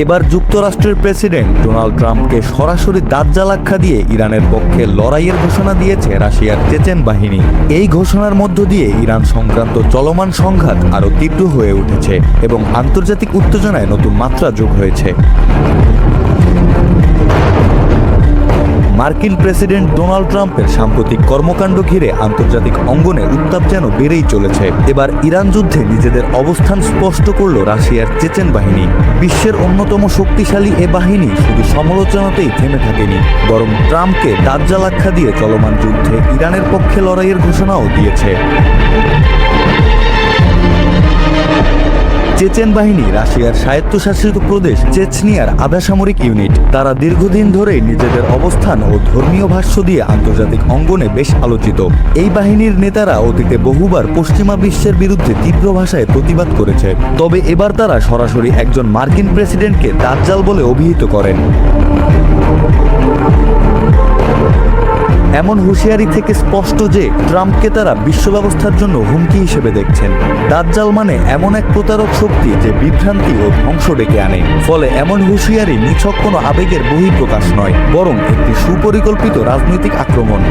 এবার যুক্তরাষ্ট্রের president Donald ট্রাম্পকে সরাসরি দাজ্জাল আখ্যা দিয়ে ইরানের পক্ষে লড়াইয়ের ঘোষণা দিয়েছে রাশিয়ার চেচেন বাহিনী। এই ঘোষণার মধ্য দিয়ে ইরান সংক্রান্ত চলমান সংঘাত আরও তীব্র হয়ে উঠেছে এবং আন্তর্জাতিক উত্তেজনায় নতুন মাত্রা যোগ হয়েছে। মার্কিন প্রেসিডেন্ট ডোনাল্ড ট্রাম্পের সাম্প্রতিক কর্মকাণ্ড ঘিরে আন্তর্জাতিক অঙ্গনে উত্তাপ যেন বেড়েই চলেছে। এবার ইরান যুদ্ধে নিজেদের অবস্থান স্পষ্ট করল রাশিয়ার চেচেন বাহিনী। বিশ্বের অন্যতম শক্তিশালী এ বাহিনী শুধু সমালোচনাতেই থেমে থাকেনি, বরং ট্রাম্পকে দাজ্জাল আখ্যা দিয়ে চলমান যুদ্ধে ইরানের পক্ষে লড়াইয়ের ঘোষণাও দিয়েছে। চেচেন বাহিনী রাশিয়ার স্বায়ত্তশাসিত প্রদেশ চেচনিয়ার আধা সামরিক ইউনিট। তারা দীর্ঘদিন ধরেই নিজেদের অবস্থান ও ধর্মীয় ভাষ্য দিয়ে আন্তর্জাতিক অঙ্গনে বেশ আলোচিত। এই বাহিনীর নেতারা অতীতে বহুবার পশ্চিমা বিশ্বের বিরুদ্ধে তীব্র ভাষায় প্রতিবাদ করেছে, তবে এবার তারা সরাসরি একজন মার্কিন প্রেসিডেন্টকে দাজ্জাল বলে অভিহিত করেন। এমন হুঁশিয়ারি থেকে স্পষ্ট যে ট্রাম্পকে তারা বিশ্ব ব্যবস্থার জন্য হুমকি হিসেবে দেখছেন। দাজ্জাল মানে এমন এক প্রতারক শক্তি যে বিভ্রান্তি ও ধ্বংস ডেকে আনে। ফলে এমন হুঁশিয়ারি নিছক কোনো আবেগের বহিঃপ্রকাশ নয়, বরং একটি সুপরিকল্পিত রাজনৈতিক আক্রমণ।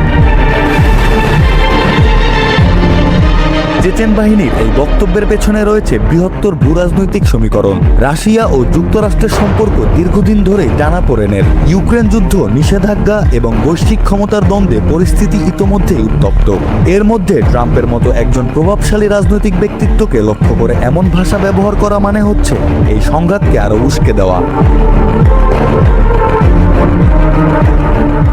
চেচেন বাহিনীর এই বক্তব্যের পেছনে রয়েছে বৃহত্তর ভূরাজনৈতিক সমীকরণ। রাশিয়া ও যুক্তরাষ্ট্রের সম্পর্ক দীর্ঘদিন ধরেই টানাপোড়েনের। ইউক্রেন যুদ্ধ, নিষেধাজ্ঞা এবং বৈশ্বিক ক্ষমতার দ্বন্দ্বে পরিস্থিতি ইতোমধ্যেই উত্তপ্ত। এর মধ্যে ট্রাম্পের মতো একজন প্রভাবশালী রাজনৈতিক ব্যক্তিত্বকে লক্ষ্য করে এমন ভাষা ব্যবহার করা মানে হচ্ছে এই সংঘাতকে আরও উস্কে দেওয়া।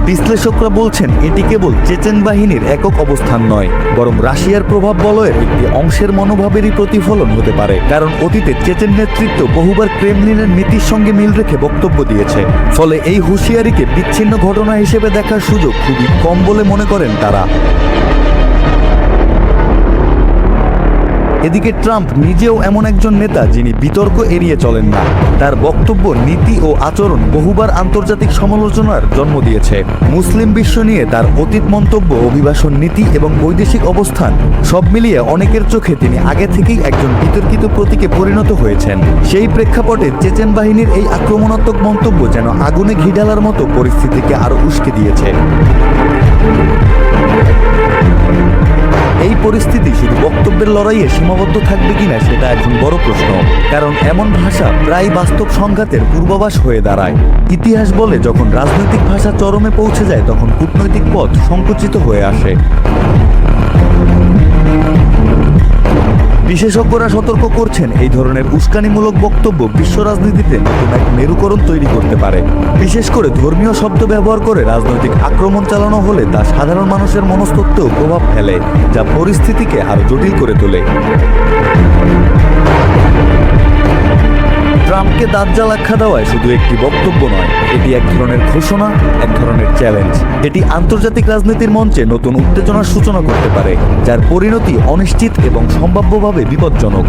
বিশ্লেষকরা বলছেন এটি কেবল চেচেন বাহিনীর একক অবস্থান নয়, বরং রাশিয়ার প্রভাব বলয়ের একটি অংশের মনোভাবেরই প্রতিফলন হতে পারে। কারণ অতীতে চেচেন নেতৃত্ব বহুবার ক্রেমলিনের নীতির সঙ্গে মিল রেখে বক্তব্য দিয়েছে। ফলে এই হুঁশিয়ারিকে বিচ্ছিন্ন ঘটনা হিসেবে দেখার সুযোগ খুবই কম বলে মনে করেন তারা। এদিকে ট্রাম্প নিজেও এমন একজন নেতা যিনি বিতর্ক এড়িয়ে চলেন না। তার বক্তব্য, নীতি ও আচরণ বহুবার আন্তর্জাতিক সমালোচনার জন্ম দিয়েছে। মুসলিম বিশ্ব নিয়ে তার অতীত মন্তব্য, অভিবাসন নীতি এবং বৈদেশিক অবস্থান সব মিলিয়ে অনেকের চোখে তিনি আগে থেকেই একজন বিতর্কিত প্রতীকে পরিণত হয়েছেন। সেই প্রেক্ষাপটে চেচেন বাহিনীর এই আক্রমণাত্মক মন্তব্য যেন আগুনে ঘি ঢালার মতো পরিস্থিতিকে আরও উস্কে দিয়েছে। এই পরিস্থিতি শুধু বক্তব্যের লড়াইয়ে সীমাবদ্ধ থাকবে কিনা সেটা এখন বড় প্রশ্ন। কারণ এমন ভাষা প্রায় বাস্তব সংঘাতের পূর্বাভাস হয়ে দাঁড়ায়। ইতিহাস বলে, যখন রাজনৈতিক ভাষা চরমে পৌঁছে যায় তখন কূটনৈতিক পথ সংকুচিত হয়ে আসে। বিশেষজ্ঞরা সতর্ক করছেন, এই ধরনের উস্কানিমূলক বক্তব্য বিশ্ব রাজনীতিতে নতুন এক মেরুকরণ তৈরি করতে পারে। বিশেষ করে ধর্মীয় শব্দ ব্যবহার করে রাজনৈতিক আক্রমণ চালানো হলে তা সাধারণ মানুষের মনস্তত্ত্বেও প্রভাব ফেলে, যা পরিস্থিতিকে আরও জটিল করে তোলে। ট্রাম্পকে দাজ্জাল আখ্যা দেওয়ায় শুধু একটি বক্তব্য নয়, এটি এক ধরনের ঘোষণা, এক ধরনের চ্যালেঞ্জ। এটি আন্তর্জাতিক রাজনীতির মঞ্চে নতুন উত্তেজনার সূচনা করতে পারে, যার পরিণতি অনিশ্চিত এবং সম্ভাব্যভাবে বিপজ্জনক।